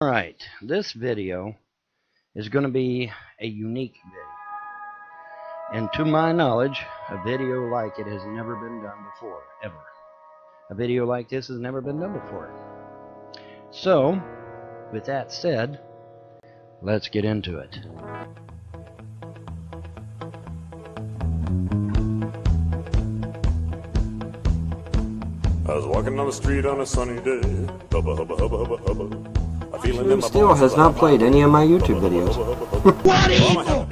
Alright, this video is going to be a unique video. And to my knowledge, a video like it has never been done before, ever. A video like this has never been done before. So, with that said, let's get into it. I was walking down the street on a sunny day. Hubba, hubba, hubba, hubba, hubba. Slim still has not played any of my YouTube videos. What evil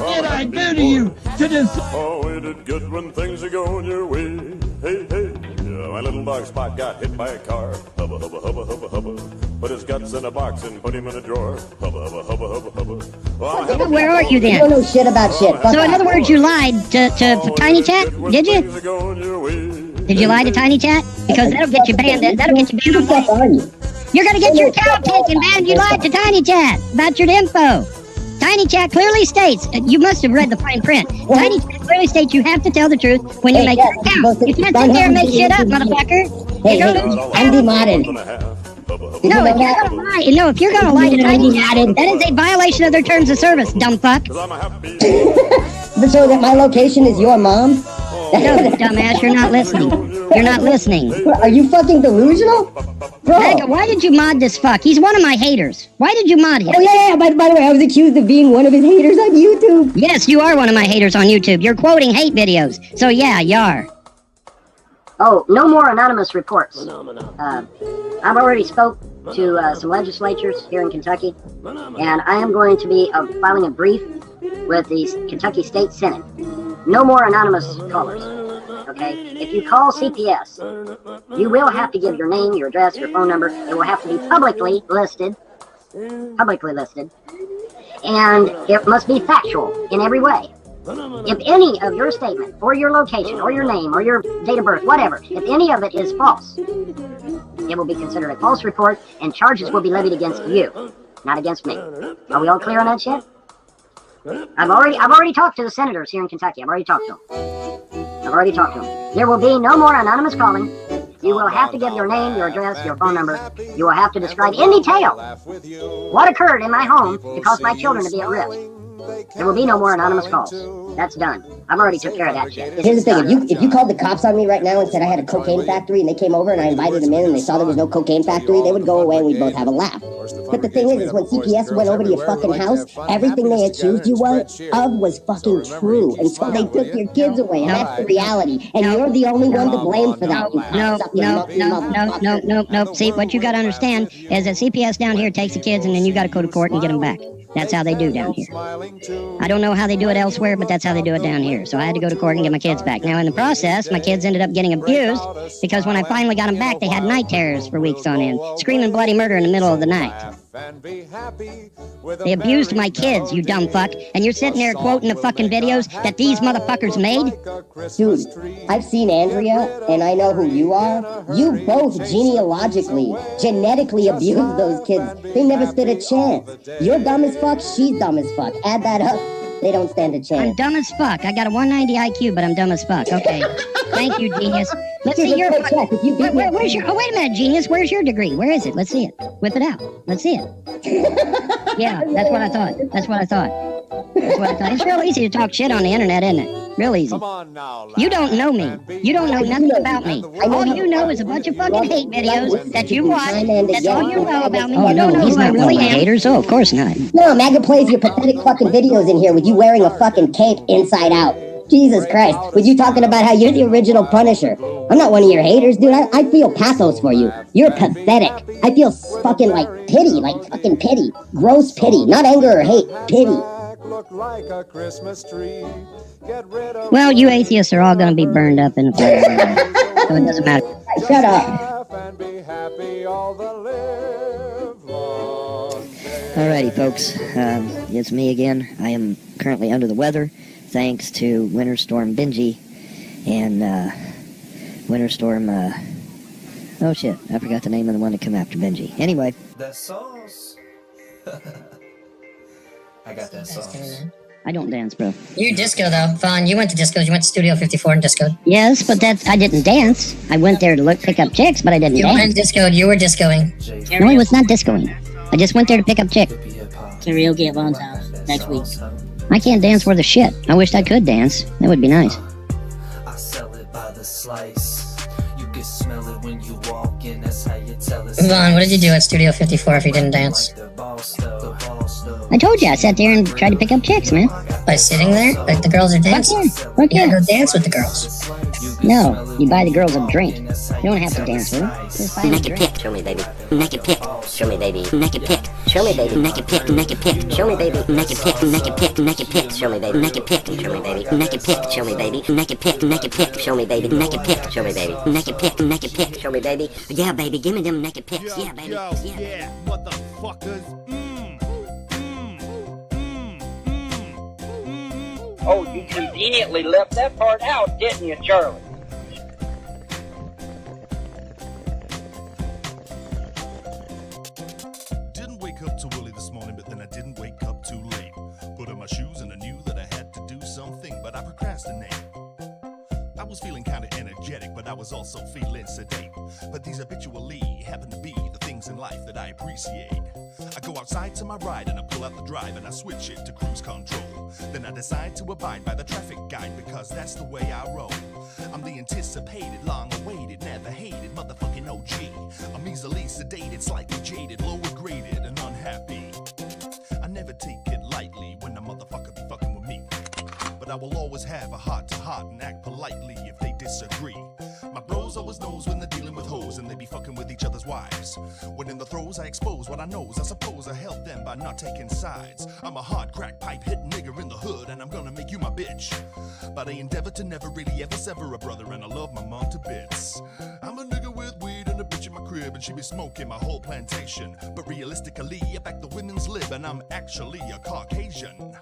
did I do to you to deserve? Oh, it is good when things are going your way. Hey, hey. Yeah, my little dog Spot got hit by a car. Hubba, hubba, hubba, hubba, hubba. Put his guts in a box and put him in a drawer. Hubba, hubba, hubba, hubba, hubba. Well, where are you then? You don't know shit about shit. So in other words, you lied to Tiny Chat, did you? Did you lie to Tiny Chat? Because that'll get you banned. That'll get you banned. Who the fuck are you? You're gonna get your account taken, man. You lied to Tiny Chat about your info. Tiny Chat clearly states, you must have read the fine print. Tiny Chat clearly states you have to tell the truth when you make your account. You can't sit there and make shit up, motherfucker. Hey, I'm demodded. No, if you're gonna lie, if you're gonna lie to Tiny Chat, that is a violation of their terms of service, dumb fuck. So that my location is your mom? No, dumbass, you're not listening. You're not listening. Are you fucking delusional? Bro. Becca, why did you mod this fuck? He's one of my haters. Why did you mod him? Oh, yeah. By the way, I was accused of being one of his haters on YouTube. Yes, you are one of my haters on YouTube. You're quoting hate videos. So, yeah, you are. Oh, no more anonymous reports. I've already spoke to some legislatures here in Kentucky, and I am going to be filing a brief with the Kentucky State Senate. No more anonymous callers, okay? If you call CPS, you will have to give your name, your address, your phone number. It will have to be publicly listed, and it must be factual in every way. If any of your statement, or your location, or your name, or your date of birth, whatever, if any of it is false, it will be considered a false report, and charges will be levied against you, not against me. Are we all clear on that shit? I've already talked to the senators here in Kentucky. I've already talked to them. There will be no more anonymous calling. You will have to give your name, your address, your phone number. You will have to describe in detail what occurred in my home to cause my children to be at risk. There will be no more anonymous calls. That's done. I've already took care of that shit. Here's the thing, if you called the cops on me right now and said I had a cocaine factory and they came over and I invited them in and they saw there was no cocaine factory, they would go away and we'd both have a laugh. But the thing is when CPS went over to your fucking house, everything they accused you of was fucking true. And so they took your kids away, and that's the reality. And you're the only one to blame for that. No. See, what you gotta understand is that CPS down here takes the kids and then you gotta go to court and get them back. That's how they do down here. I don't know how they do it elsewhere, but that's how they do it down here. So I had to go to court and get my kids back. Now, in the process, my kids ended up getting abused because when I finally got them back, they had night terrors for weeks on end, screaming bloody murder in the middle of the night. They abused my kids, you dumb fuck, and you're sitting there quoting the fucking videos that these motherfuckers made? Dude, I've seen Andrea, and I know who you are. You both genetically abused those kids. They never stood a chance. You're dumb as fuck, she's dumb as fuck. Add that up, they don't stand a chance. I'm dumb as fuck. I got a 190 IQ, but I'm dumb as fuck. Okay. Thank you, genius. Let's see your... Where's your... Oh, wait a minute, genius. Where's your degree? Where is it? Let's see it. Whip it out. Let's see it. Yeah, that's what I thought. It's real easy to talk shit on the internet, isn't it? Real easy. You don't know me. You don't know nothing about me. All you know is a bunch of fucking hate videos that you watch. That's all you know about me. You don't know who I really am. Haters? Oh, of course not. No, MAGA plays your pathetic fucking videos in here with you wearing a fucking cape inside out. Jesus Christ, with you talking about how you're the original Punisher. I'm not one of your haters, dude. I feel pathos for you. You're pathetic. I feel fucking fucking pity. Gross pity. Not anger or hate. Pity. Well, you atheists are all going to be burned up in the fire. So it doesn't matter. Shut up. Alrighty, folks. It's me again. I am currently under the weather, thanks to Winter Storm Benji and Winter Storm... oh shit, I forgot the name of the one that came after Benji. Anyway. That sauce. I got that sauce. I don't dance, bro. You disco, though. Vaughn, you went to discos. You went to Studio 54 and discoed. Yes, but I didn't dance. I went there to pick up chicks, but I didn't You dance. went discoed. You were discoing. No, I was not discoing. I just went there to pick up chicks. Karaoke at Vaughn's house next week. I can't dance worth a shit. I wished I could dance. That would be nice. I sell it by the slice. You can smell it when you walk in. That's how you tell it. Vaughn, what did you do at Studio 54 if you didn't dance? I told you, I sat there and tried to pick up chicks, man. By sitting there? Like the girls are dancing? Fuck You yeah. gotta go dance with the girls. No, you buy the girls a drink. You don't have to dance with them. Just buy them a Naked drink. pic, show me, baby. Naked pic, show me, baby. Naked pic, show me, baby. Naked pic, show me, baby. Naked pic, show me, baby. Naked pic, show me, baby. Naked pic, show me, baby. Naked pic, show me, baby. Naked pic, show me, baby. Naked pic, show me, baby. Yeah, baby, give me them naked pics. Yeah, baby. Yeah, motherfuckers. Oh, you conveniently left that part out, didn't you, Charlie? Didn't wake up too early this morning, but then I didn't wake up too late. Put on my shoes and I knew that I had to do something, but I procrastinate. I was feeling kinda energetic, but I was also feeling sedate. But these habitually happen to be the things in life that I appreciate. I go outside to my ride and I pull out the drive and I switch it to cruise control. Then I decide to abide by the traffic guide because that's the way I roll. I'm the anticipated, long-awaited, never hated motherfucking OG. I'm easily sedated, slightly jaded, lower graded, and unhappy. I never take it lightly when a motherfucker be fucking with me. But I will always have a heart-to-heart and act politely if they disagree. My bros always knows when they're dealing with hoes and they be fucking with each other's wives. When in the throes I expose what I knows, I suppose I help them by not taking sides. I'm a hard crack pipe hitting nigger in the hood and I'm gonna make you my bitch. But I endeavor to never really ever sever a brother and I love my mom to bits. I'm a nigga with weed and a bitch in my crib and she be smoking my whole plantation. But realistically, I back the women's lib and I'm actually a Caucasian.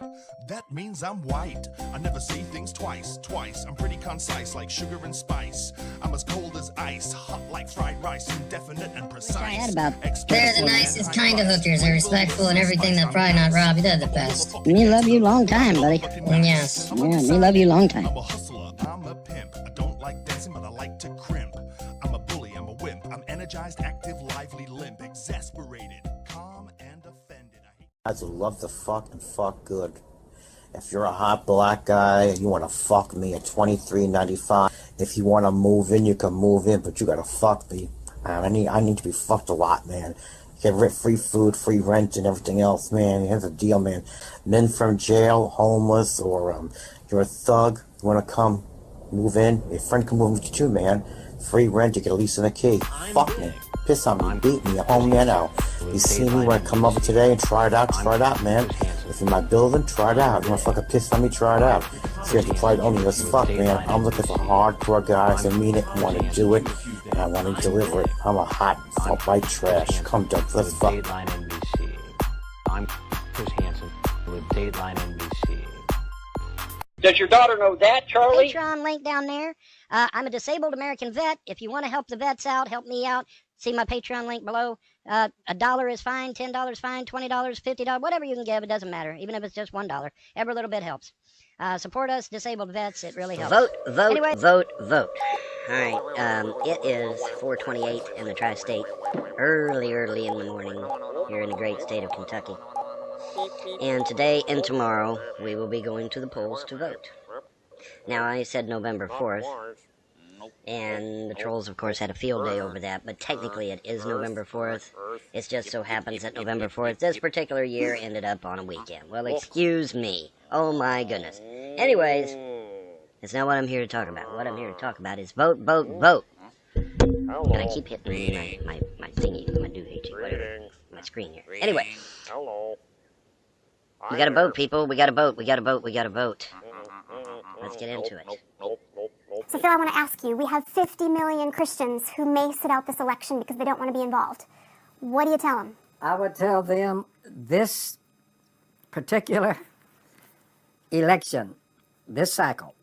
That means I'm white. I never say things twice. I'm pretty concise like sugar and spice. I'm as cold as ice, hot like fried rice, indefinite and precise. I had about... They're the nicest kind of hookers. They're respectful and everything. They're probably not Robbie. They're the best. Me love you long time, buddy. Yes. Yeah, me love you long time. I'm a hustler, I'm a pimp. I don't like dancing, but I like to crimp. I'm a bully, I'm a wimp. I'm energized, active, lively, limp, exasperated, calm, and offended. Guys would love to fuck and fuck good. If you're a hot black guy and you want to fuck me at $23.95, if you want to move in, you can move in, but you gotta fuck me. I need to be fucked a lot, man. Get free food, free rent, and everything else, man. Here's the deal, man. Men from jail, homeless, or you're a thug, you want to come move in, your friend can move with you too, man. Free rent, you get a lease and a key. Fuck me. Piss on me, beat me, you're home there now. You see me when I come over today and try it out, man. If you're in my building, try it out. You want to fucking piss on me, try it out. Seriously, try it only as fuck, man. I'm looking for hardcore guys that mean it, want to do it, and I want to deliver it. I'm a hot, white trash. Come, Doug, let's fuck. Dateline NBC. I'm Chris Hansen with Dateline NBC. Does your daughter know that, Charlie? Patreon link down there. I'm a disabled American vet. If you want to help the vets out, help me out, see my Patreon link below. $1 is fine, $10 fine, $20, $50, whatever you can give, it doesn't matter. Even if it's just $1, every little bit helps. Support us, disabled vets. It really helps. Vote, Anyway. vote. All right, it is 4:28 in the tri-state, early in the morning here in the great state of Kentucky. And today and tomorrow, we will be going to the polls to vote. Now, I said November 4th, and the trolls, of course, had a field day over that, but technically it is November 4th. It just so happens that November 4th this particular year ended up on a weekend. Well, excuse me. Oh, my goodness. Anyways, it's not what I'm here to talk about. What I'm here to talk about is vote, vote, vote. And I keep hitting my thingy, my doohickey, whatever, my screen here. Anyway. We gotta vote, people. We gotta vote. Let's get into it. So, Phil, I want to ask you, we have 50 million Christians who may sit out this election because they don't want to be involved. What do you tell them? I would tell them this particular election, this cycle,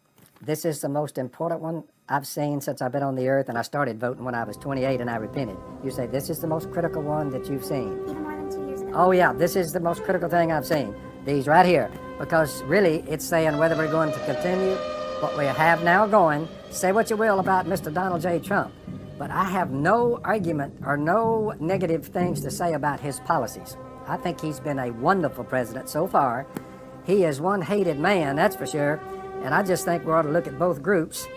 this is the most important one I've seen since I've been on the earth, and I started voting when I was 28 and I repented. You say this is the most critical one that you've seen. Even more than 2 years ago. Oh yeah, this is the most critical thing I've seen. These right here. because really it's saying whether we're going to continue what we have now going. Say what you will about Mr. Donald J. Trump, but I have no argument or no negative things to say about his policies. I think he's been a wonderful president so far. He is one hated man, that's for sure, and I just think we ought to look at both groups.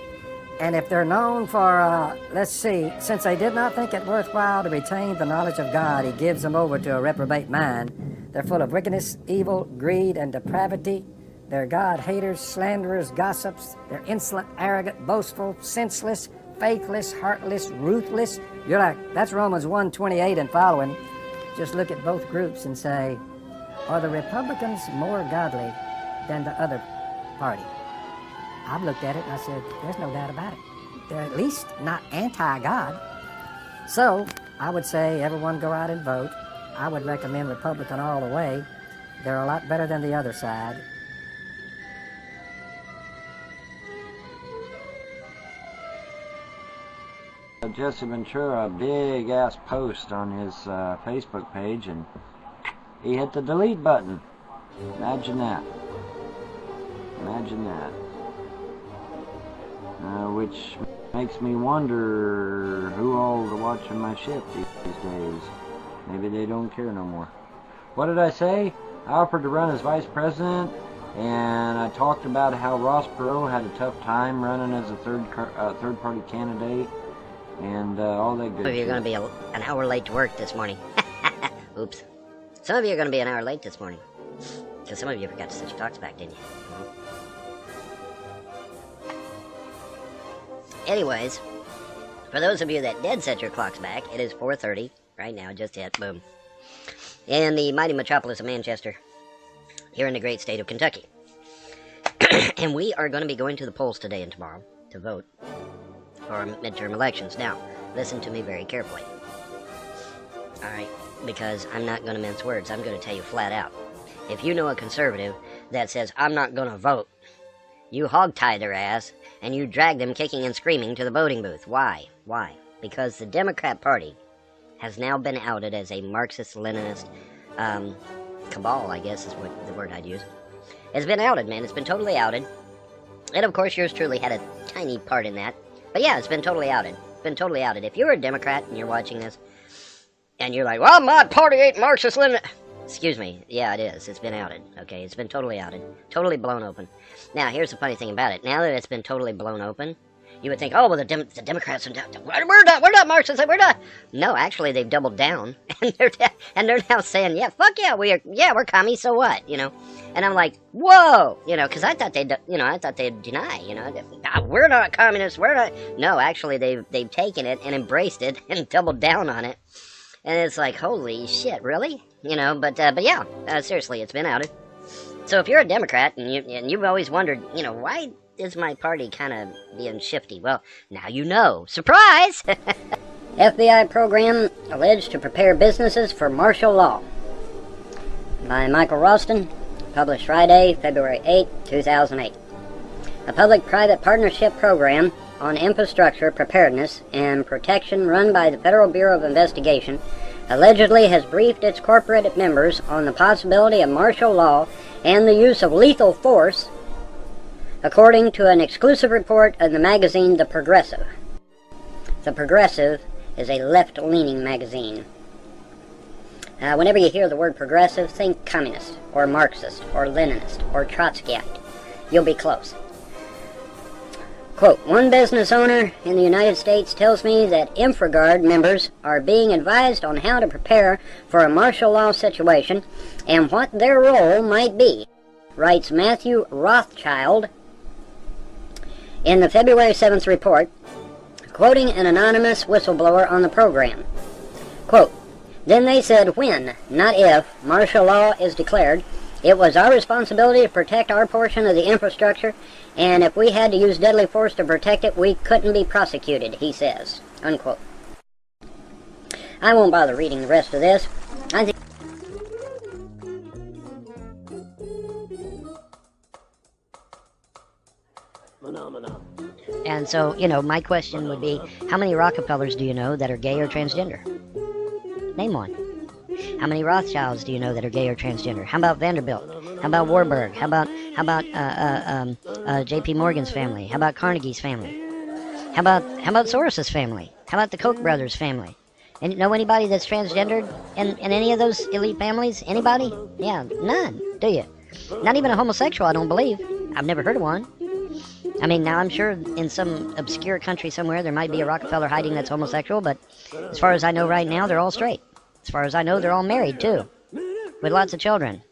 And if they're known for, let's see, since they did not think it worthwhile to retain the knowledge of God, he gives them over to a reprobate mind. They're full of wickedness, evil, greed, and depravity. They're God haters, slanderers, gossips. They're insolent, arrogant, boastful, senseless, faithless, heartless, ruthless. You're like, that's Romans 1:28 and following. Just look at both groups and say, are the Republicans more godly than the other party? I've looked at it and I said, there's no doubt about it. They're at least not anti-God. So I would say everyone go out and vote. I would recommend Republican all the way. They're a lot better than the other side. Jesse Ventura a big ass post on his Facebook page, and he hit the delete button. Imagine that. Imagine that. Which makes me wonder who all is watching my shit these days. Maybe they don't care no more. What did I say? I offered to run as vice president, and I talked about how Ross Perot had a tough time running as a third-party candidate, and all that good Some of you are going to be an hour late to work this morning. Oops. Some of you are going to be an hour late this morning. Because some of you forgot to set your clocks back, didn't you? Anyways, for those of you that did set your clocks back, it is 4:30 right now, just hit, boom. In the mighty metropolis of Manchester, here in the great state of Kentucky. And we are going to be going to the polls today and tomorrow to vote for midterm elections. Now, listen to me very carefully. Alright, because I'm not going to mince words. I'm going to tell you flat out. If you know a conservative that says, I'm not going to vote, you hogtie their ass and you drag them kicking and screaming to the voting booth. Why? Why? Because the Democrat Party has now been outed as a Marxist-Leninist cabal, I guess is what the word I'd use. It's been outed, man. It's been totally outed. And of course, yours truly had a tiny part in that. But yeah, it's been totally outed. It's been totally outed. If you're a Democrat and you're watching this, and you're like, well, my party ain't Marxist-Leninist. Excuse me. Yeah, it is. It's been outed. Okay, it's been totally outed. Totally blown open. Now, here's the funny thing about it. Now that it's been totally blown open, you would think, oh, well, the Democrats are we're not Marxists. We're not. No, actually, they've doubled down, and they're now saying, yeah, fuck yeah, we're commies. So what, you know? And I'm like, whoa, you know, because I thought they'd deny, you know, we're not communists. We're not. No, actually, they've taken it and embraced it and doubled down on it, and it's like, holy shit, really? You know, but yeah, seriously, it's been outed. So if you're a Democrat and you've always wondered, you know, why is my party kind of being shifty? Well, now you know. Surprise! FBI program alleged to prepare businesses for martial law. By Michael Ralston, published Friday, February 8, 2008. A public-private partnership program on infrastructure preparedness and protection run by the Federal Bureau of Investigation allegedly has briefed its corporate members on the possibility of martial law and the use of lethal force, according to an exclusive report of the magazine The Progressive. The Progressive is a left-leaning magazine. Whenever you hear the word progressive, think communist, or Marxist, or Leninist, or Trotskyite. You'll be close. Quote, one business owner in the United States tells me that InfraGard members are being advised on how to prepare for a martial law situation and what their role might be, writes Matthew Rothschild in the February 7th report, quoting an anonymous whistleblower on the program. Quote, then they said when, not if, martial law is declared, it was our responsibility to protect our portion of the infrastructure, and if we had to use deadly force to protect it, we couldn't be prosecuted, he says. Unquote. I won't bother reading the rest of this. I think And so, you know, my question would be, how many Rockefellers do you know that are gay or transgender? Name one. How many Rothschilds do you know that are gay or transgender? How about Vanderbilt? How about Warburg? How about J.P. Morgan's family? How about Carnegie's family? How about Soros's family? How about the Koch brothers' family? And know anybody that's transgendered in any of those elite families? Anybody? Yeah, none. Do you? Not even a homosexual, I don't believe. I've never heard of one. I mean, now I'm sure in some obscure country somewhere there might be a Rockefeller hiding that's homosexual, but as far as I know right now, they're all straight. As far as I know, they're all married, too, with lots of children.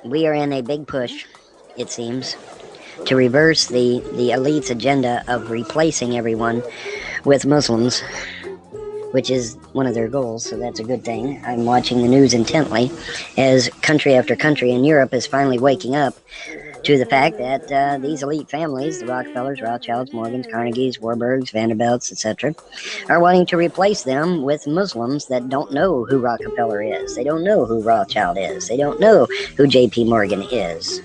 We are in a big push, it seems, to reverse the elite's agenda of replacing everyone with Muslims, which is one of their goals, so that's a good thing. I'm watching the news intently as country after country in Europe is finally waking up to the fact that these elite families, the Rockefellers, Rothschilds, Morgans, Carnegies, Warburgs, Vanderbilts, etc., are wanting to replace them with Muslims that don't know who Rockefeller is. They don't know who Rothschild is. They don't know who J.P. Morgan is.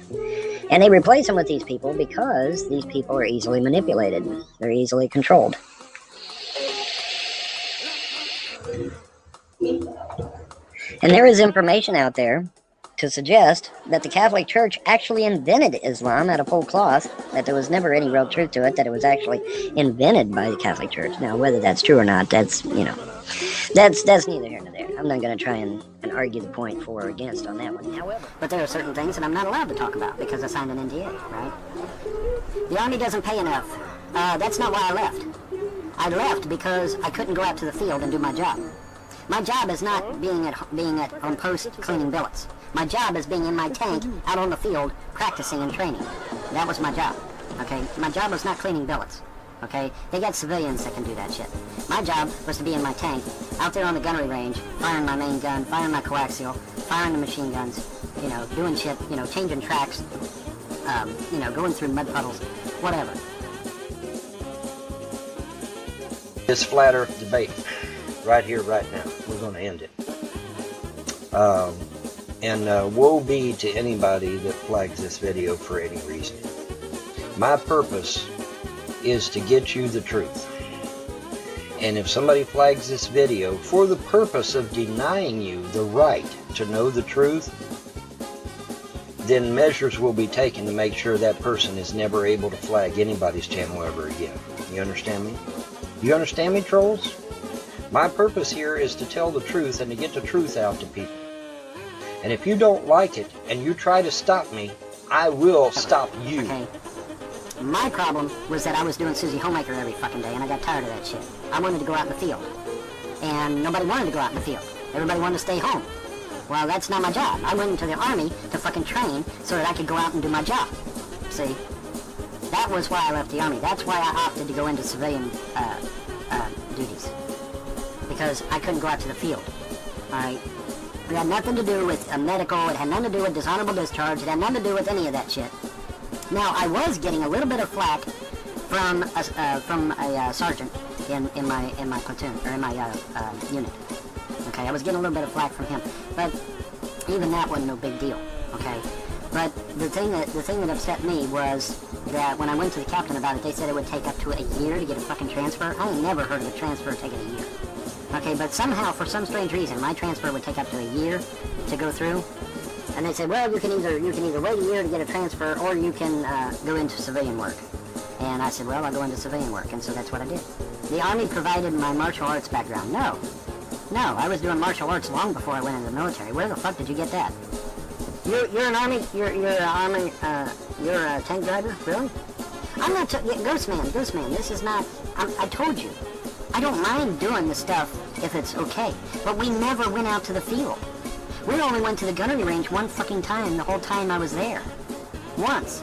And they replace them with these people because these people are easily manipulated. They're easily controlled. And there is information out there to suggest that the Catholic Church actually invented Islam out of whole cloth, that there was never any real truth to it, that it was actually invented by the Catholic Church. Now, whether that's true or not, that's, you know, that's neither here nor there. I'm not going to try and argue the point for or against on that one. However, but there are certain things that I'm not allowed to talk about because I signed an NDA, right? The Army doesn't pay enough. That's not why I left. I left because I couldn't go out to the field and do my job. My job is not being on post cleaning billets. My job is being in my tank out on the field practicing and training. That was my job. Okay, my job was not cleaning billets. Okay, they got civilians that can do that shit. My job was to be in my tank out there on the gunnery range, firing my main gun, firing my coaxial, firing the machine guns, you know, doing shit, you know, changing tracks, you know, going through mud puddles, whatever. This flat earth debate, right here, right now, we're going to end it. And woe be to anybody that flags this video for any reason. My purpose is to get you the truth. And if somebody flags this video for the purpose of denying you the right to know the truth, then measures will be taken to make sure that person is never able to flag anybody's channel ever again. You understand me? You understand me, trolls? My purpose here is to tell the truth and to get the truth out to people. And if you don't like it and you try to stop me, I will stop you. Okay. My problem was that I was doing Susie Homemaker every fucking day and I got tired of that shit. I wanted to go out in the field. And nobody wanted to go out in the field. Everybody wanted to stay home. Well, that's not my job. I went into the Army to fucking train so that I could go out and do my job. See? That was why I left the Army. That's why I opted to go into civilian duties. Because I couldn't go out to the field. Alright? It had nothing to do with medical. It had nothing to do with dishonorable discharge. It had nothing to do with any of that shit. Now, I was getting a little bit of flack from a sergeant in my platoon, or in my unit. Okay, I was getting a little bit of flack from him, but even that wasn't no big deal. Okay, but the thing that upset me was that when I went to the captain about it, they said it would take up to a year to get a fucking transfer. I ain't never heard of a transfer taking a year. Okay, but somehow, for some strange reason, my transfer would take up to a year to go through. And they said, well, you can either wait a year to get a transfer, or you can go into civilian work. And I said, well, I'll go into civilian work, and so that's what I did. The Army provided my martial arts background. No, I was doing martial arts long before I went into the military. Where the fuck did you get that? You're an Army, you're a tank driver, really? I'm not, Ghostman, this is not, I told you. I don't mind doing the stuff if it's okay, but we never went out to the field. We only went to the gunnery range one fucking time the whole time I was there. Once.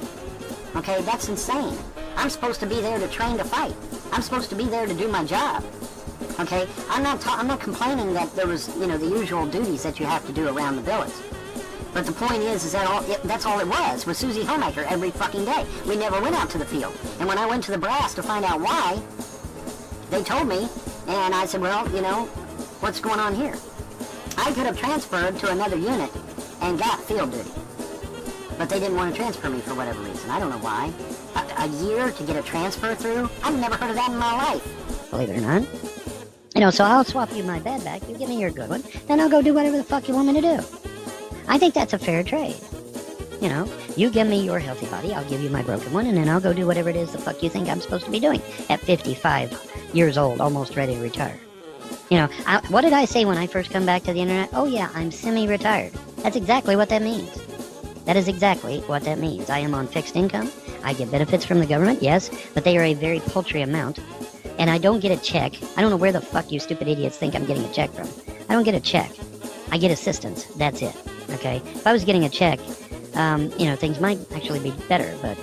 Okay, that's insane. I'm supposed to be there to train to fight. I'm supposed to be there to do my job. Okay, I'm not complaining that there was, you know, the usual duties that you have to do around the billets. But the point is that that's all it was Susie Homemaker every fucking day. We never went out to the field. And when I went to the brass to find out why, they told me, and I said, well, you know, what's going on here? I could have transferred to another unit and got field duty. But they didn't want to transfer me for whatever reason. I don't know why. A year to get a transfer through? I've never heard of that in my life. Believe it or not. You know, so I'll swap you my bad back. You give me your good one. Then I'll go do whatever the fuck you want me to do. I think that's a fair trade. You know, you give me your healthy body, I'll give you my broken one, and then I'll go do whatever it is the fuck you think I'm supposed to be doing at 55 years old, almost ready to retire. You know, what did I say when I first come back to the internet? Oh yeah, I'm semi-retired. That's exactly what that means. That is exactly what that means. I am on fixed income. I get benefits from the government, yes, but they are a very paltry amount. And I don't get a check. I don't know where the fuck you stupid idiots think I'm getting a check from. I don't get a check. I get assistance. That's it. Okay? If I was getting a check, you know, things might actually be better, but...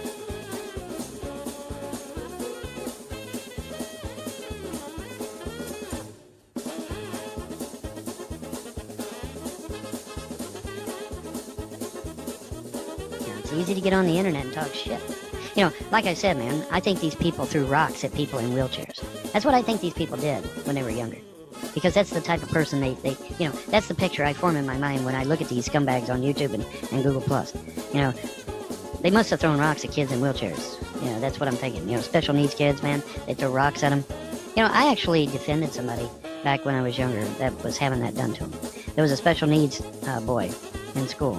It's easy to get on the internet and talk shit. You know, like I said, man, I think these people threw rocks at people in wheelchairs. That's what I think these people did when they were younger. Because that's the type of person they you know, that's the picture I form in my mind when I look at these scumbags on YouTube and Google+. You know, they must have thrown rocks at kids in wheelchairs. You know, that's what I'm thinking. You know, special needs kids, man, they throw rocks at them. You know, I actually defended somebody back when I was younger that was having that done to him. There was a special needs boy in school,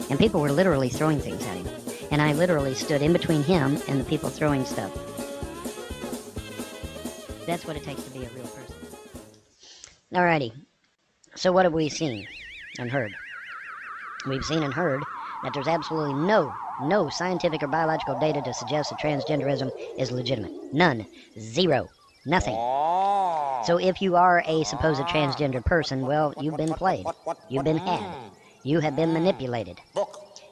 and people were literally throwing things at him. And I literally stood in between him and the people throwing stuff. That's what it takes to be a real person. Alrighty. So what have we seen and heard? We've seen and heard that there's absolutely no scientific or biological data to suggest that transgenderism is legitimate. None. Zero. Nothing. So if you are a supposed transgender person, well, you've been played. You've been had. You have been manipulated.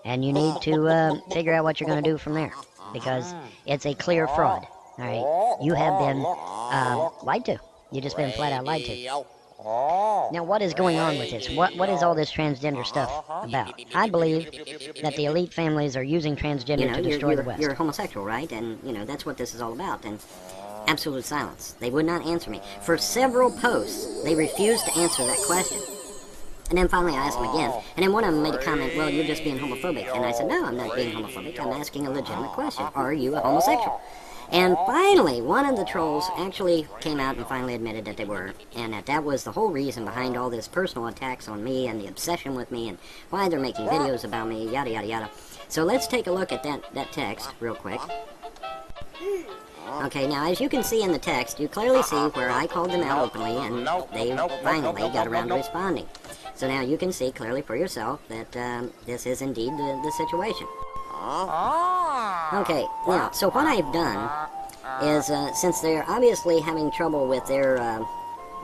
And you need to figure out what you're going to do from there, because it's a clear fraud. All right, you have been lied to. You've just been flat out lied to. Now, what is going on with this? What is all this transgender stuff about? I believe that the elite families are using transgender to destroy the West. You're homosexual, right? And you know that's what this is all about. And absolute silence. They would not answer me for several posts. They refused to answer that question. And then finally I asked them again, and then one of them made a comment, well, you're just being homophobic. And I said, no, I'm not being homophobic. I'm asking a legitimate question. Are you a homosexual? And finally, one of the trolls actually came out and finally admitted that they were, and that was the whole reason behind all this personal attacks on me and the obsession with me and why they're making videos about me, yada, yada, yada. So let's take a look at that text real quick. Okay, now as you can see in the text, you clearly see where I called them out openly, and they finally got around to responding. So now you can see clearly for yourself that this is indeed the situation. Okay, now, so what I've done is, since they're obviously having trouble with their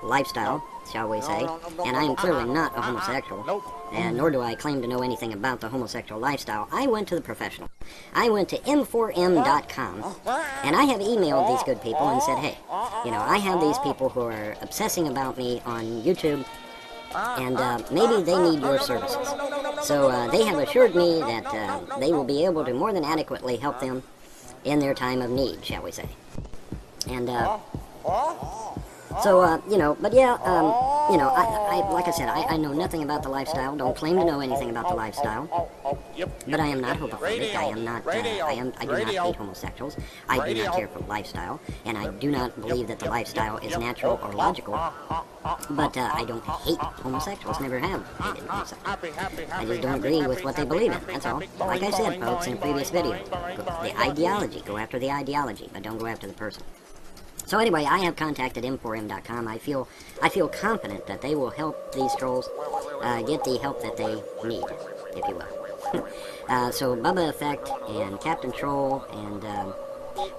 lifestyle, shall we say, and I am clearly not a homosexual, and nor do I claim to know anything about the homosexual lifestyle, I went to the professional. I went to m4m.com, and I have emailed these good people and said, hey, you know, I have these people who are obsessing about me on YouTube, and maybe they need your services. So they have assured me that they will be able to more than adequately help them in their time of need, shall we say. And so, you know, but yeah, you know, I like I said, I know nothing about the lifestyle, don't claim to know anything about the lifestyle, but I am not homophobic, I am not, I do not hate homosexuals, I do not care for the lifestyle, and I do not believe that the lifestyle is natural or logical, but I don't hate homosexuals, never have hated homosexuals. I just don't agree with what they believe in, that's all. Like I said, folks, in a previous video, the ideology, go after the ideology, but don't go after the person. So anyway, I have contacted m4m.com. I feel confident that they will help these trolls get the help that they need, if you will. So Bubba Effect and Captain Troll and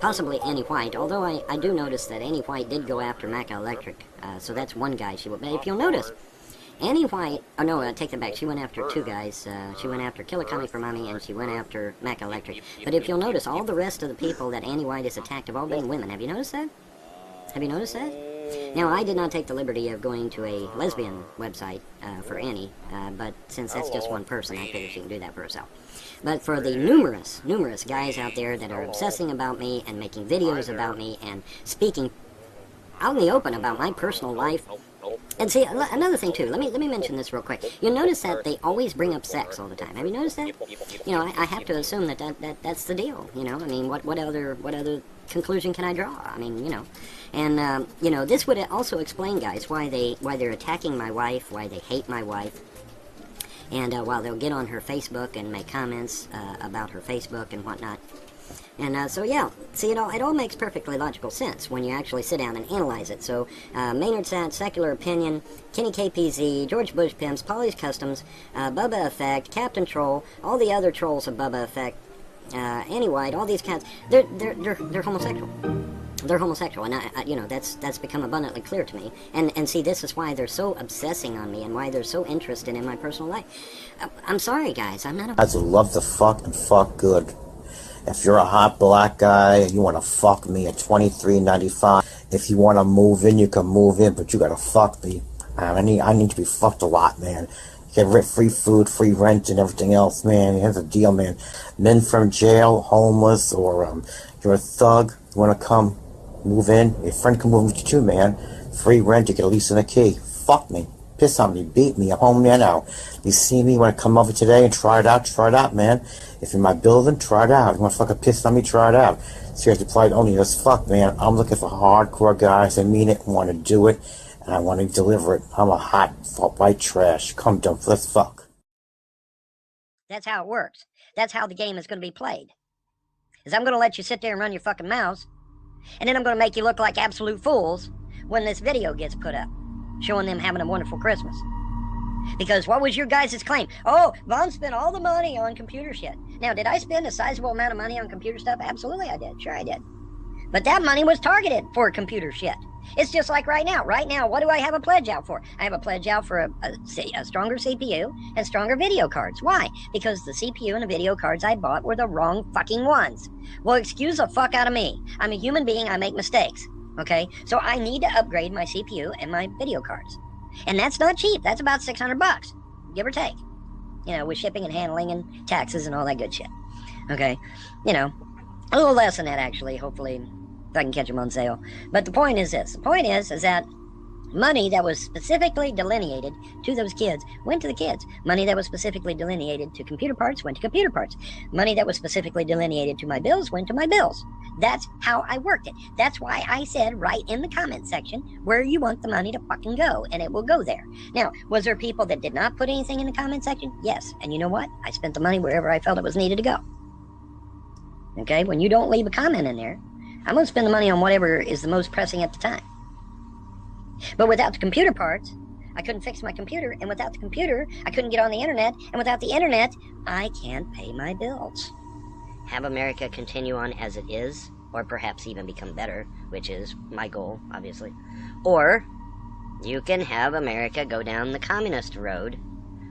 possibly Annie White, although I do notice that Annie White did go after Maca Electric, so that's one guy she will. But if you'll notice, Annie White, oh no, I take that back, she went after two guys. She went after Killer Comic for Mommy and she went after Maca Electric. But if you'll notice, all the rest of the people that Annie White has attacked have all been women. Have you noticed that? Have you noticed that? Now, I did not take the liberty of going to a lesbian website for Annie, but since that's just one person, I figure she can do that for herself. But for the numerous guys out there that are obsessing about me and making videos about me and speaking out in the open about my personal life. And see, another thing too, let me mention this real quick. You'll notice that they always bring up sex all the time. Have you noticed that? You know, I have to assume that's the deal, you know? I mean, what other conclusion can I draw? I mean, you know. And, you know, this would also explain, guys, why they're attacking my wife, why they hate my wife. And while they'll get on her Facebook and make comments about her Facebook and whatnot. And so, yeah, see, it all makes perfectly logical sense when you actually sit down and analyze it. So, Maynard Sat, Secular Opinion, Kenny KPZ, George Bush Pimps, Polly's Customs, Bubba Effect, Captain Troll, all the other trolls of Bubba Effect, Annie White, all these cats, they're homosexual. They're homosexual, and that's become abundantly clear to me. And see, this is why they're so obsessing on me, and why they're so interested in my personal life. I'm sorry, guys, I'm not a... Guys would love to fuck and fuck good. If you're a hot black guy and you want to fuck me at $23.95, if you want to move in, you can move in, but you gotta fuck me. I need to be fucked a lot, man. Get free food, free rent, and everything else, man. Here's the deal, man. Men from jail, homeless, or you're a thug, you want to come move in, your friend can move with you too, man. Free rent, you get a lease and a key. Fuck me. Piss on me, beat me, I'm home there now. You see me, want to come over today and try it out, man. If you're in my building, try it out. You want to fucking piss on me, try it out. Seriously, applied only as fuck, man. I'm looking for hardcore guys that mean it, want to do it, and I want to deliver it. I'm a hot white trash. Come down, let's fuck. That's how it works. That's how the game is going to be played. Is I'm going to let you sit there and run your fucking mouths, and then I'm going to make you look like absolute fools when this video gets put up, showing them having a wonderful Christmas. Because what was your guys' claim? Oh, Vaughn spent all the money on computer shit. Now, did I spend a sizable amount of money on computer stuff? Absolutely I did. Sure I did. But that money was targeted for computer shit. It's just like right now. Right now, what do I have a pledge out for? I have a pledge out for a stronger CPU and stronger video cards. Why? Because the CPU and the video cards I bought were the wrong fucking ones. Well, excuse the fuck out of me. I'm a human being. I make mistakes. Okay? So I need to upgrade my CPU and my video cards. And that's not cheap. That's about $600, give or take. You know, with shipping and handling and taxes and all that good shit. Okay? You know, a little less than that, actually, hopefully, if I can catch them on sale. But the point is this. The point is that money that was specifically delineated to those kids went to the kids. Money that was specifically delineated to computer parts went to computer parts. Money that was specifically delineated to my bills went to my bills. That's how I worked it. That's why I said right in the comment section where you want the money to fucking go, and it will go there. Now, was there people that did not put anything in the comment section? Yes. And you know what? I spent the money wherever I felt it was needed to go. Okay? When you don't leave a comment in there, I'm going to spend the money on whatever is the most pressing at the time. But without the computer parts, I couldn't fix my computer, and without the computer, I couldn't get on the internet, and without the internet, I can't pay my bills. Have America continue on as it is, or perhaps even become better, which is my goal, obviously. Or you can have America go down the communist road,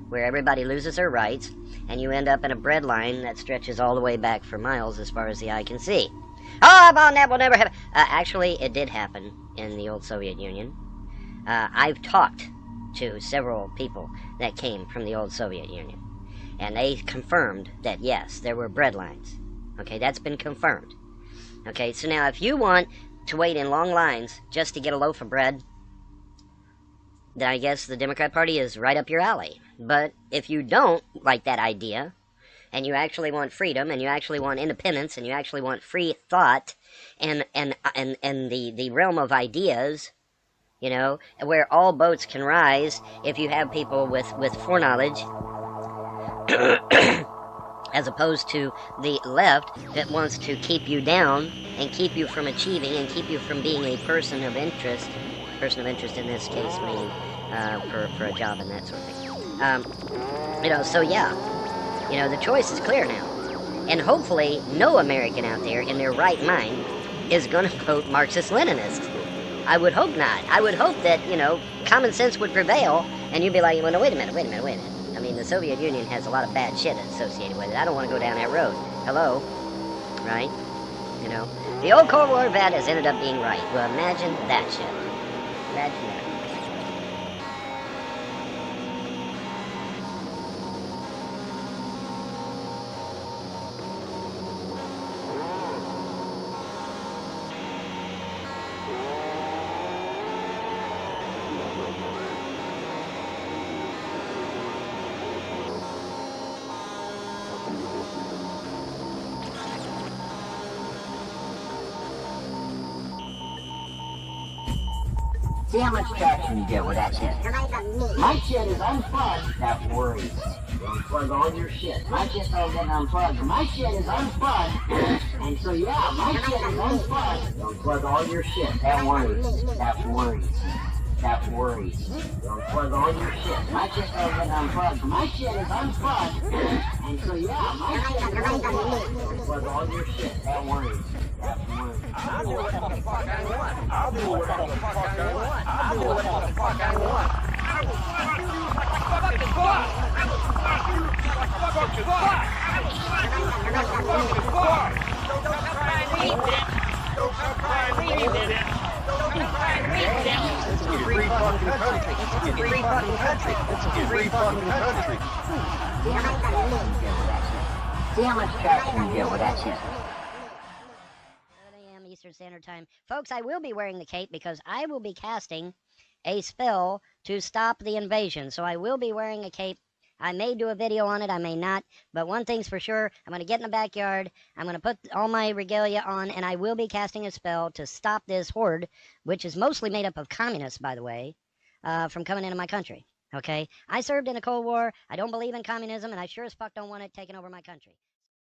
where everybody loses their rights, and you end up in a bread line that stretches all the way back for miles as far as the eye can see. Oh, that will never happen. Actually, it did happen in the old Soviet Union. I've talked to several people that came from the old Soviet Union, and they confirmed that, yes, there were bread lines. Okay, that's been confirmed. Okay, so now if you want to wait in long lines just to get a loaf of bread, then I guess the Democrat Party is right up your alley. But if you don't like that idea, and you actually want freedom, and you actually want independence, and you actually want free thought, and the realm of ideas, you know, where all boats can rise if you have people with foreknowledge, as opposed to the left that wants to keep you down and keep you from achieving and keep you from being a person of interest. Person of interest in this case meaning for a job and that sort of thing. You know, so yeah, you know, the choice is clear now. And hopefully no American out there in their right mind is going to vote Marxist-Leninist. I would hope not. I would hope that, you know, common sense would prevail and you'd be like, well, no, wait a minute. I mean, the Soviet Union has a lot of bad shit associated with it. I don't want to go down that road. Hello? Right? You know? The old Cold War vet has ended up being right. Well, imagine that shit. Imagine that. See how much traction you get with that shit. My shit is unplugged. That worries. You unplug all your shit. My shit's all getting unplugged. My shit is unplugged. And so yeah, my shit is unplugged. You unplug all your shit. That worries. That worries. That worries. You unplug all your shit. My shit's all getting unplugged. My shit is unplugged. And so yeah, my shit is unplugged. You unplug all your shit. That worries. I'll do whatever the fuck I want. I'll do whatever the fuck I want. I'll do whatever the fuck I want. I will fuck you like a fucking boss. I will fuck you like a fucking boss. I will fuck you like a fucking boss. Don't try and eat this. Don't try and eat this. Don't try and eat this. This is a free fucking country. This is a free fucking country. This is a free fucking country. See how much traction you get with that shit. Eastern Standard Time. Folks, I will be wearing the cape because I will be casting a spell to stop the invasion. So I will be wearing a cape. I may do a video on it, I may not. But one thing's for sure, I'm going to get in the backyard, I'm going to put all my regalia on, and I will be casting a spell to stop this horde, which is mostly made up of communists, by the way, from coming into my country. Okay? I served in the Cold War. I don't believe in communism, and I sure as fuck don't want it taking over my country.